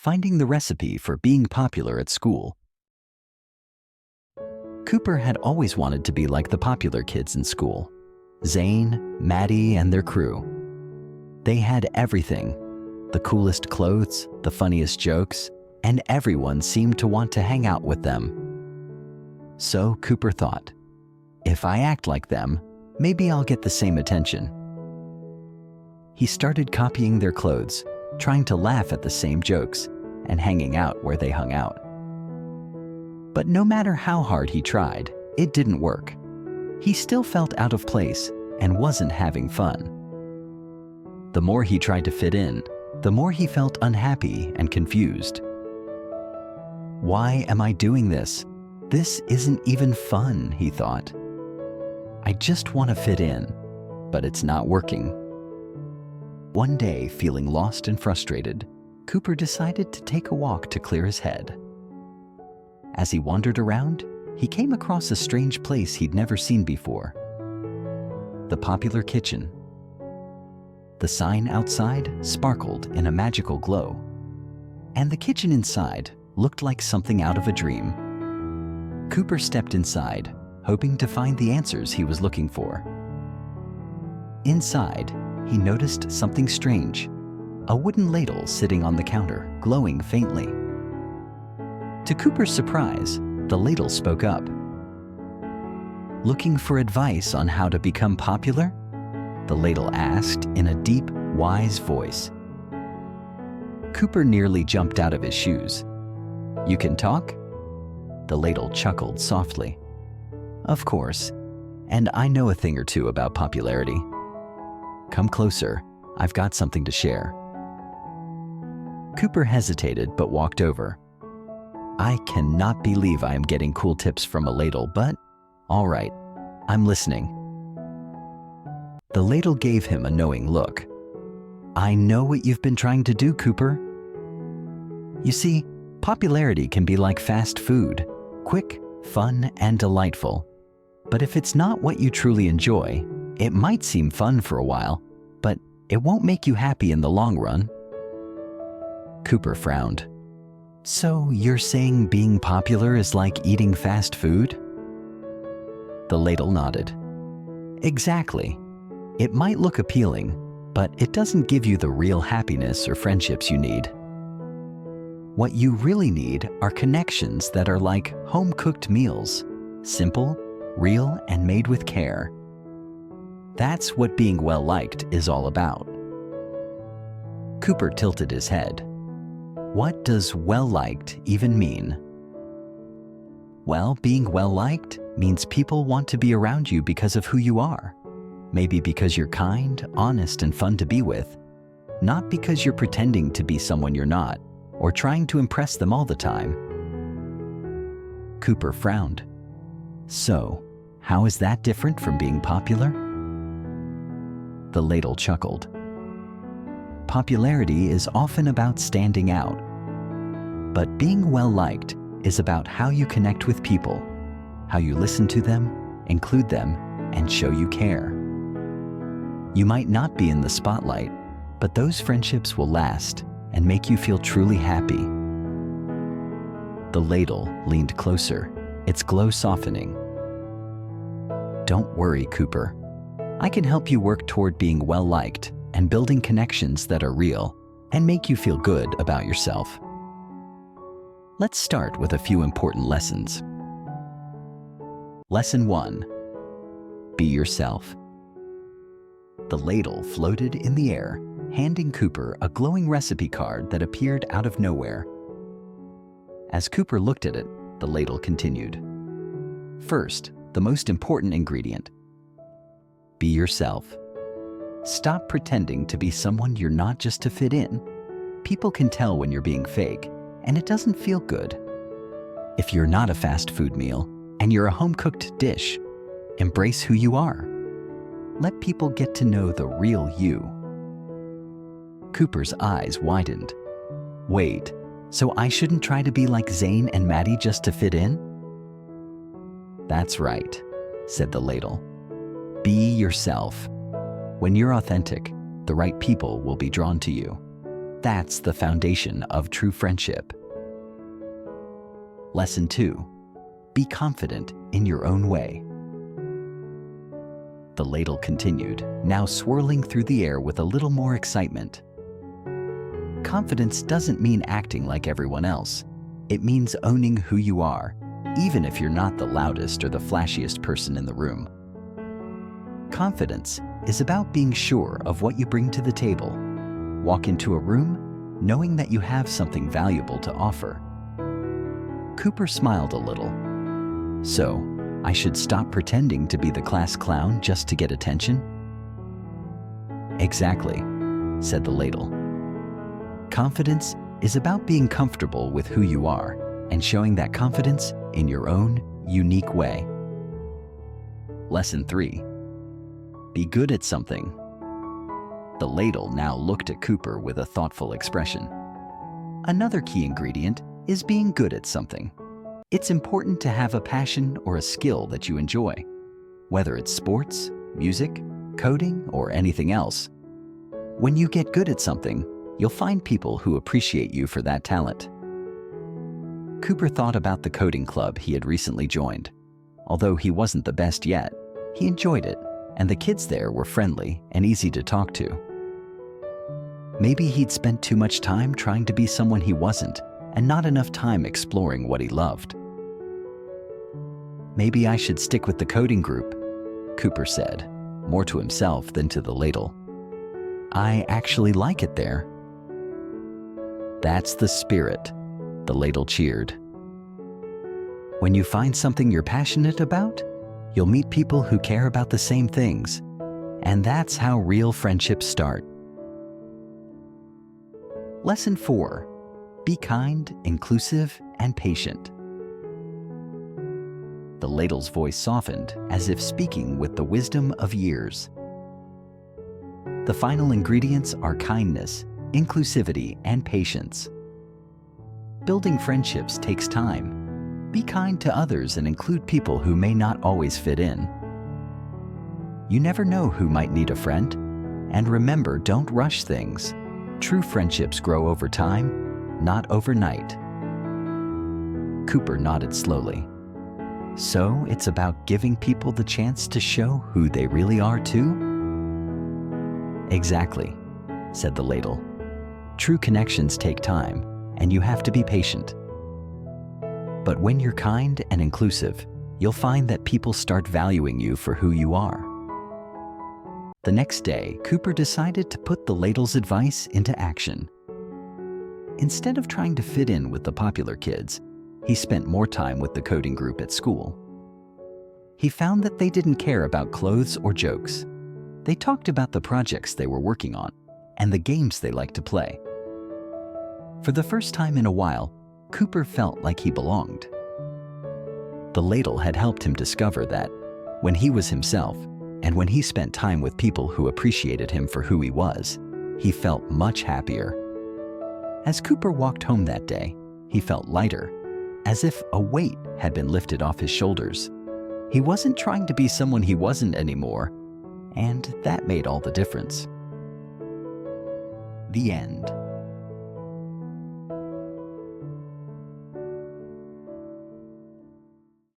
finding the recipe for being popular at school. Cooper had always wanted to be like the popular kids in school. Zane, Maddie, and their crew. They had everything. The coolest clothes, the funniest jokes, and everyone seemed to want to hang out with them. So Cooper thought, if I act like them, maybe I'll get the same attention. He started copying their clothes, trying to laugh at the same jokes, and hanging out where they hung out. But no matter how hard he tried, it didn't work. He still felt out of place and wasn't having fun. The more he tried to fit in, the more he felt unhappy and confused. Why am I doing this? This isn't even fun, he thought. I just want to fit in, but it's not working. One day, feeling lost and frustrated, Cooper decided to take a walk to clear his head. As he wandered around, he came across a strange place he'd never seen before. The popular kitchen. The sign outside sparkled in a magical glow, and the kitchen inside looked like something out of a dream. Cooper stepped inside, hoping to find the answers he was looking for. Inside, he noticed something strange, a wooden ladle sitting on the counter, glowing faintly. To Cooper's surprise, the ladle spoke up. Looking for advice on how to become popular? The ladle asked in a deep, wise voice. Cooper nearly jumped out of his shoes. You can talk? The ladle chuckled softly. Of course, and I know a thing or two about popularity. Come closer, I've got something to share. Cooper hesitated but walked over. I cannot believe I am getting cool tips from a ladle, but all right, I'm listening. The ladle gave him a knowing look. I know what you've been trying to do, Cooper. You see, popularity can be like fast food, quick, fun, and delightful. But if it's not what you truly enjoy, it might seem fun for a while, but it won't make you happy in the long run. Cooper frowned. So you're saying being popular is like eating fast food? The ladle nodded. Exactly. It might look appealing, but it doesn't give you the real happiness or friendships you need. What you really need are connections that are like home-cooked meals, simple, real, and made with care. That's what being well-liked is all about. Cooper tilted his head. What does well-liked even mean? Well, being well-liked means people want to be around you because of who you are. Maybe because you're kind, honest, and fun to be with. Not because you're pretending to be someone you're not, or trying to impress them all the time. Cooper frowned. So, how is that different from being popular? The ladle chuckled. Popularity is often about standing out. But being well-liked is about how you connect with people, how you listen to them, include them, and show you care. You might not be in the spotlight, but those friendships will last and make you feel truly happy. The ladle leaned closer, its glow softening. Don't worry, Cooper. I can help you work toward being well-liked and building connections that are real and make you feel good about yourself. Let's start with a few important lessons. Lesson 1. Be yourself. The ladle floated in the air, handing Cooper a glowing recipe card that appeared out of nowhere. As Cooper looked at it, the ladle continued. First, the most important ingredient. Be yourself. Stop pretending to be someone you're not just to fit in. People can tell when you're being fake, and it doesn't feel good. If you're not a fast food meal, and you're a home-cooked dish, embrace who you are. Let people get to know the real you. Cooper's eyes widened. Wait, so I shouldn't try to be like Zane and Maddie just to fit in? That's right, said the ladle. Be yourself. When you're authentic, the right people will be drawn to you. That's the foundation of true friendship. Lesson 2. Be confident in your own way. The ladle continued, now swirling through the air with a little more excitement. Confidence doesn't mean acting like everyone else. It means owning who you are, even if you're not the loudest or the flashiest person in the room. Confidence is about being sure of what you bring to the table. Walk into a room knowing that you have something valuable to offer. Cooper smiled a little. So, I should stop pretending to be the class clown just to get attention? Exactly, said the ladle. Confidence is about being comfortable with who you are and showing that confidence in your own unique way. Lesson 3. Be good at something. The ladle now looked at Cooper with a thoughtful expression. Another key ingredient is being good at something. It's important to have a passion or a skill that you enjoy, whether it's sports, music, coding, or anything else. When you get good at something, you'll find people who appreciate you for that talent. Cooper thought about the coding club he had recently joined. Although he wasn't the best yet, he enjoyed it, and the kids there were friendly and easy to talk to. Maybe he'd spent too much time trying to be someone he wasn't, and not enough time exploring what he loved. Maybe I should stick with the coding group, Cooper said, more to himself than to the ladle. I actually like it there. That's the spirit, the ladle cheered. When you find something you're passionate about, you'll meet people who care about the same things, and that's how real friendships start. Lesson 4. Be kind, inclusive, and patient. The ladle's voice softened, as if speaking with the wisdom of years. The final ingredients are kindness, inclusivity, and patience. Building friendships takes time. Be kind to others and include people who may not always fit in. You never know who might need a friend. And remember, don't rush things. True friendships grow over time, not overnight. Cooper nodded slowly. So it's about giving people the chance to show who they really are too? Exactly, said the ladle. True connections take time, and you have to be patient. But when you're kind and inclusive, you'll find that people start valuing you for who you are. The next day, Cooper decided to put the ladle's advice into action. Instead of trying to fit in with the popular kids, he spent more time with the coding group at school. He found that they didn't care about clothes or jokes. They talked about the projects they were working on and the games they liked to play. For the first time in a while, Cooper felt like he belonged. The ladle had helped him discover that when he was himself and when he spent time with people who appreciated him for who he was, he felt much happier. As Cooper walked home that day, he felt lighter, as if a weight had been lifted off his shoulders. He wasn't trying to be someone he wasn't anymore, and that made all the difference. The end.